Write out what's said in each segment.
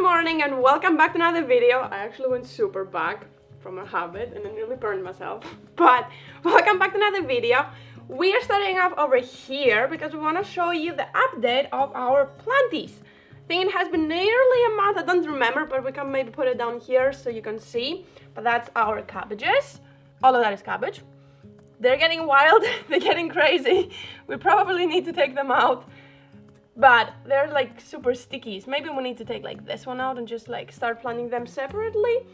morning and welcome back to another video. I actually went super back from a habit and I nearly burned myself. But welcome back to another video. We are starting off over here because we want to show you the update of our planties. I think it has been nearly a month, I don't remember, but we can maybe put it down here so you can see. But that's our cabbages. All of that is cabbage. They're getting wild, they're getting crazy. We probably need to take them out. But they're like super sticky. Maybe we need to take like this one out and just like start planting them separately.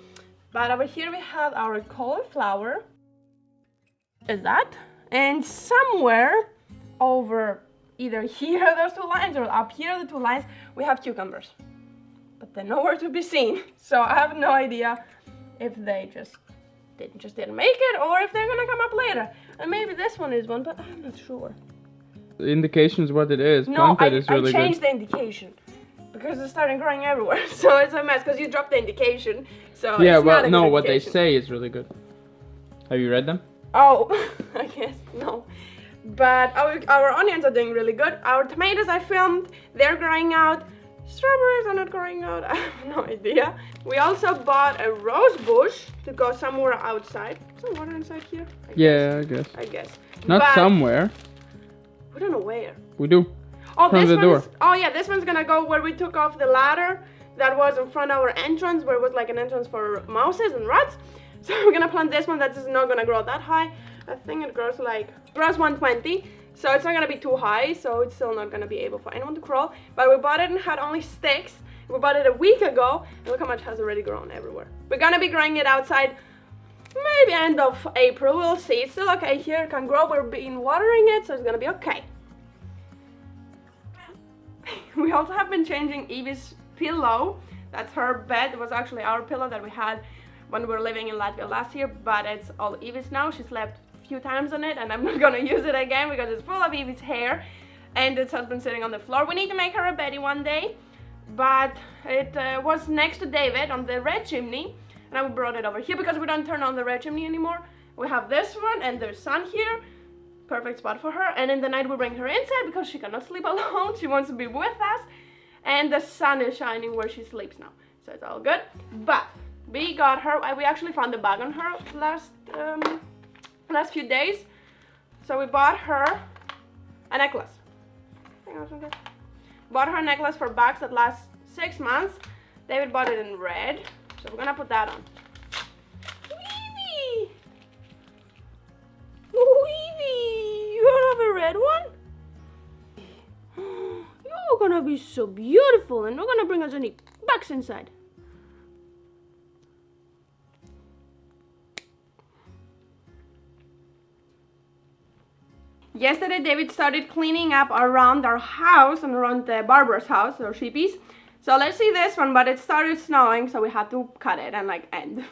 But over here we have our cauliflower. Is that? And somewhere over either here those two lines or up here the two lines we have cucumbers. But they're nowhere to be seen. So I have no idea if they just didn't make it or if they're gonna come up later. And maybe this one is one, but I'm not sure. The indication is what it is. No, Planted is really I changed good. the indication because it's starting growing everywhere. So it's a mess because you dropped the indication. So Yeah, it's well, not a no, good what they indication. say is really good. Have you read them? Oh, I guess no. But our onions are doing really good. Our tomatoes I filmed, they're growing out. Strawberries are not growing out. I have no idea. We also bought a rose bush to go somewhere outside. Is there water inside here? I guess. I guess. Not But somewhere. we don't know where. We do. Oh, From this the door. one's, oh yeah, this one's gonna go where we took off the ladder that was in front of our entrance, where it was like an entrance for mouses and rats. So we're gonna plant this one that is not gonna grow that high. I think it grows 120, so it's not gonna be too high, so it's still not gonna be able for anyone to crawl. But we bought it and had only sticks. We bought it a week ago, and look how much has already grown everywhere. We're gonna be growing it outside maybe end of April, we'll see. It's still okay here, it can grow, we're been watering it, so it's gonna be okay. We also have been changing Evie's pillow. That's her bed. It was actually our pillow that we had when we were living in Latvia last year, but it's all Evie's now. She slept a few times on it and I'm not gonna use it again because it's full of Evie's hair and it has been sitting on the floor. We need to make her a beddie one day, but it was next to David on the red chimney and I brought it over here because we don't turn on the red chimney anymore. We have this one and there's sun here. Perfect spot for her. And in the night we bring her inside because she cannot sleep alone. She wants to be with us. And the sun is shining where she sleeps now. So it's all good. But we got her, we actually found the bag on her last few days. So we bought her a necklace. Bought her a necklace for bags that last 6 months. David bought it in red. So we're gonna put that on. Weevee! Weevee! You have a red one? You're gonna be so beautiful and not gonna bring us any bugs inside. Yesterday David started cleaning up around our house and around the barber's house, our sheepies. So let's see this one, but it started snowing so we had to cut it and like end.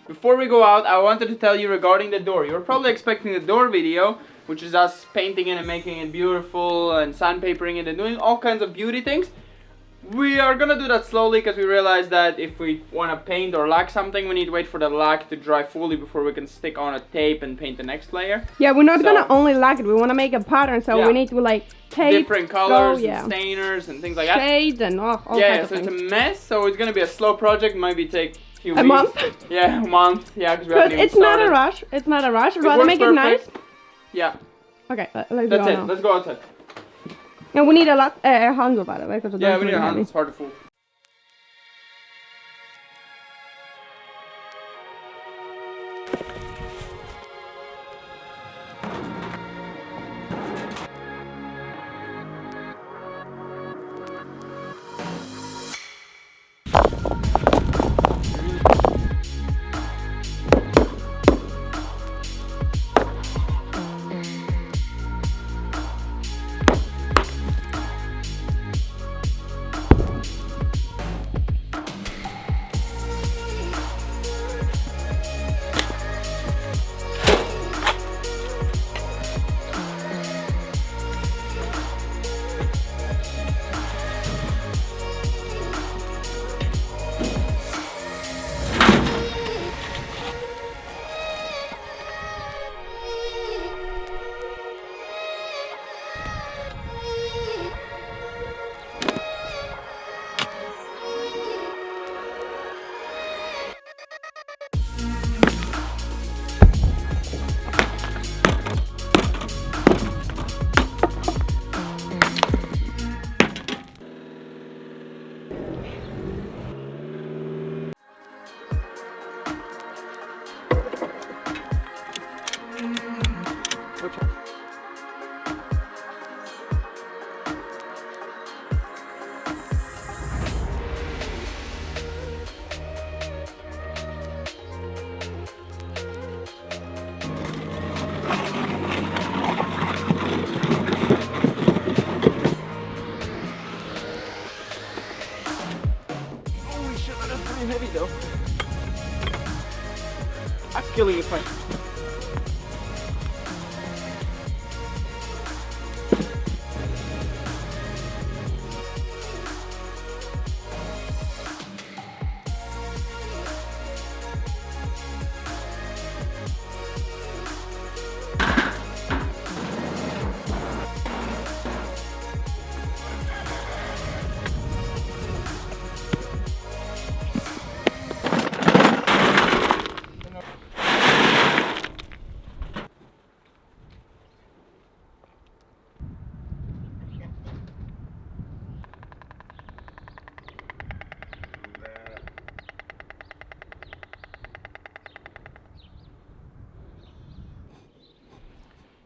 Before we go out, I wanted to tell you regarding the door. You're probably expecting the door video, which is us painting it and making it beautiful and sandpapering it and doing all kinds of beauty things. We are gonna do that slowly because we realize that if we want to paint or lack something, we need to wait for the lack to dry fully before we can stick on a tape and paint the next layer. Yeah, we're not gonna only lack it, we wanna make a pattern, so we need to like tape, different colors and stainers and things like that. Shades and all kinds of so things. it's a mess, so it's gonna be a slow project, maybe take a few weeks. A month? Yeah, a month, yeah, because we haven't even it's not started. a rush, it's not a rush, It rather works make it nice. perfect. Yeah. Okay, let's That's go it, now. let's go outside. And we need a handle by the way, because Yeah, we need a handle, it's hard to fool. killing it fine.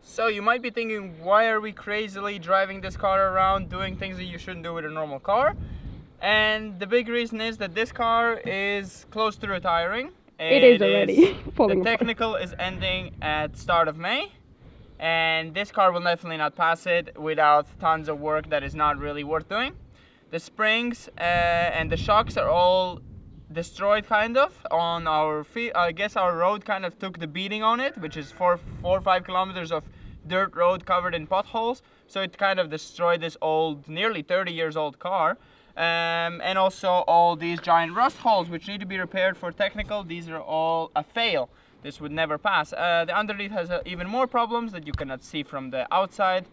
So you might be thinking, why are we crazily driving this car around, doing things that you shouldn't do with a normal car? And the big reason is that this car is close to retiring. It is already falling The apart. technical is ending at start of May, and this car will definitely not pass it without tons of work that is not really worth doing. The springs and the shocks are all destroyed kind of on our feet. I guess our road kind of took the beating on it, which is 4 or 5 kilometers of dirt road covered in potholes. So it kind of destroyed this old, nearly 30 years old car. And also all these giant rust holes which need to be repaired for technical. These are all a fail. This would never pass. The underneath has even more problems that you cannot see from the outside.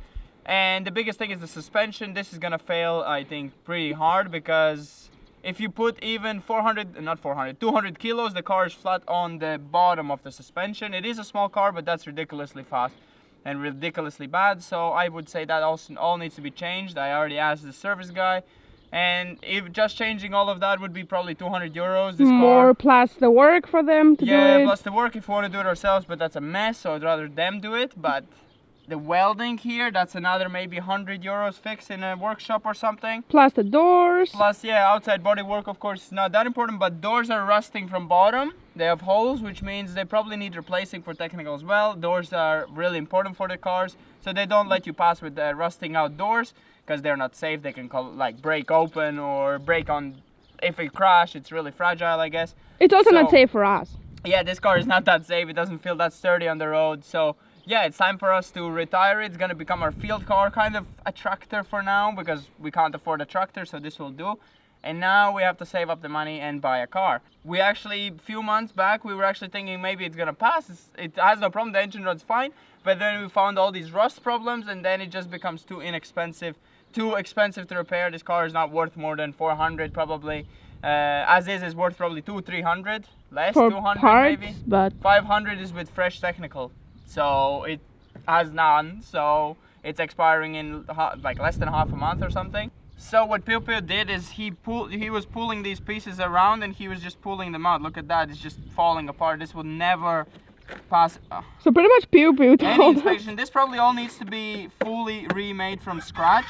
And the biggest thing is the suspension. This is gonna fail, I think, pretty hard, because if you put even 200 kilos, the car is flat on the bottom of the suspension. It is a small car, but that's ridiculously fast and ridiculously bad. So I would say that also all needs to be changed. I already asked the service guy, and if just changing all of that would be probably 200 euros. This More car, plus the work for them to do it. plus the work if we want to do it ourselves, but that's a mess, so I'd rather them do it. But the welding here, that's another maybe 100 euros fix in a workshop or something. Plus the doors. Plus, yeah, outside body work, of course, is not that important, but doors are rusting from bottom. They have holes, which means they probably need replacing for technical as well. Doors are really important for the cars, so they don't let you pass with the rusting out doors, because they're not safe. They can break open or break on. If it crash, it's really fragile, I guess. It's also not safe for us. Yeah, this car is not that safe. It doesn't feel that sturdy on the road. So yeah, it's time for us to retire it. It's gonna become our field car, kind of a tractor for now, because we can't afford a tractor, so this will do. And now we have to save up the money and buy a car. We actually, a few months back, we were actually thinking maybe it's gonna pass. It has no problem, the engine runs fine, but then we found all these rust problems, and then it just becomes too expensive to repair. This car is not worth more than 400 probably. As is worth probably 200-300, less, For 200 parts, maybe. but 500 is with fresh technical, so it has none, so it's expiring in like less than half a month or something. So what Piu did is he was pulling these pieces around, and he was just pulling them out. Look at that, it's just falling apart. This will never pass so pretty much Piu any told us. inspection. This probably all needs to be fully remade from scratch.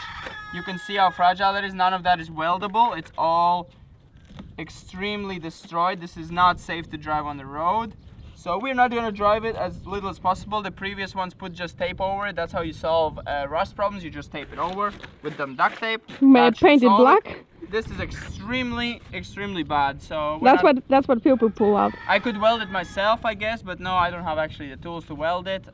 You can see how fragile it is. None of that is weldable. It's all extremely destroyed. This is not safe to drive on the road. So we're not going to drive it as little as possible. The previous ones put just tape over it. That's how you solve rust problems. You just tape it over with some duct tape. That should Painted solve it. black. This is extremely bad. So That's what Piu pull out. I could weld it myself, I guess, but no, I don't have actually the tools to weld it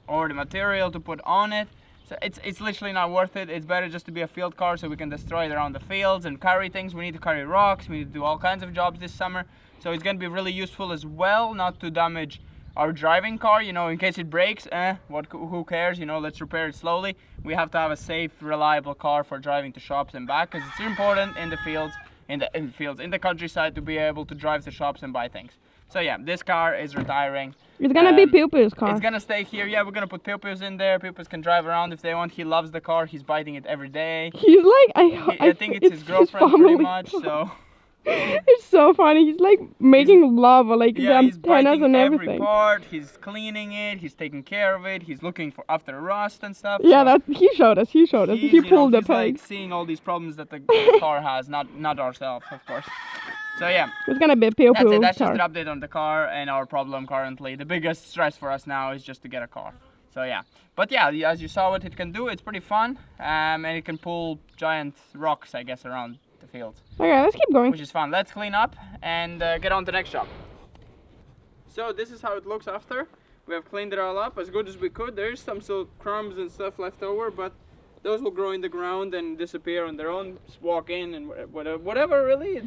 or the material to put on it. So it's literally not worth it. It's better just to be a field car, so we can destroy it around the fields and carry things. We need to carry rocks. We need to do all kinds of jobs this summer. So it's going to be really useful as well, not to damage our driving car, you know, in case it breaks. Who cares, you know, let's repair it slowly. We have to have a safe, reliable car for driving to shops and back, because it's important in the fields, in the countryside, to be able to drive to shops and buy things. So yeah, this car is retiring. It's gonna be Piu's car. It's gonna stay here. Yeah, we're gonna put Piu's in there. Piu's can drive around if they want. He loves the car. He's biting it every day. He's like, I think it's his girlfriend pretty much. So it's so funny. He's like making love, like the yeah, he's antennas biting and every everything. part. He's cleaning it. He's taking care of it. He's looking for after rust and stuff. Yeah, so that he showed us. He pulled the he's like peg. seeing all these problems that the car has, not ourselves, of course. So yeah, It's gonna be Piu's that's it. That's car. just an update on the car and our problem currently. The biggest stress for us now is just to get a car. So yeah, but yeah, as you saw what it can do, it's pretty fun, and it can pull giant rocks, I guess, around the field, Okay, let's keep going. which is fun. Let's clean up and get on to the next job. So this is how it looks after. We have cleaned it all up as good as we could. There's some still crumbs and stuff left over, but those will grow in the ground and disappear on their own. Just walk in and whatever really, it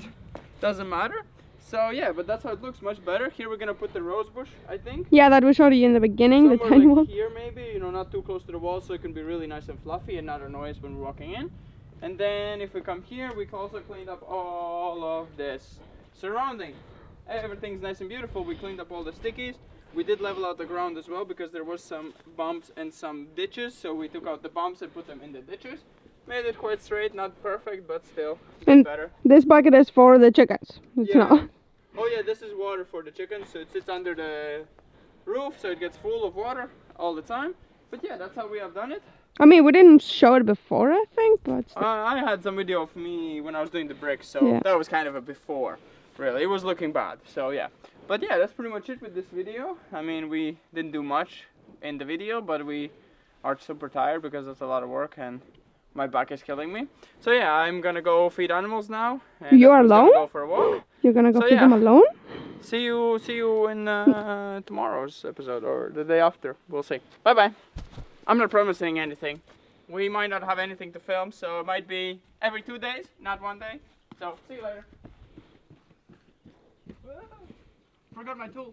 doesn't matter. So yeah, but that's how it looks, much better. Here we're gonna put the rose bush, I think. Yeah, that we showed you in the beginning, the tiny like one. Here maybe, you know, not too close to the wall, so it can be really nice and fluffy and not annoy us when we're walking in. And then if we come here, we also cleaned up all of this surrounding. Everything's nice and beautiful. We cleaned up all the stickies. We did level out the ground as well because there was some bumps and some ditches, so we took out the bumps and put them in the ditches. Made it quite straight, not perfect, but still better. This bucket is for the chickens. It's not. Oh yeah, this is water for the chickens, so it sits under the roof, so it gets full of water all the time. But yeah, that's how we have done it. I mean, we didn't show it before, I think, but I had some video of me when I was doing the bricks, so that was kind of a before, really. It was looking bad, so yeah. But yeah, that's pretty much it with this video. I mean, we didn't do much in the video, but we are super tired because it's a lot of work and my back is killing me. So yeah, I'm gonna go feed animals now. And you're alone? Go for a walk. You're gonna go feed them alone? See you in tomorrow's episode or the day after. We'll see. Bye bye. I'm not promising anything. We might not have anything to film, so it might be every 2 days, not 1 day. So see you later. Forgot my tool.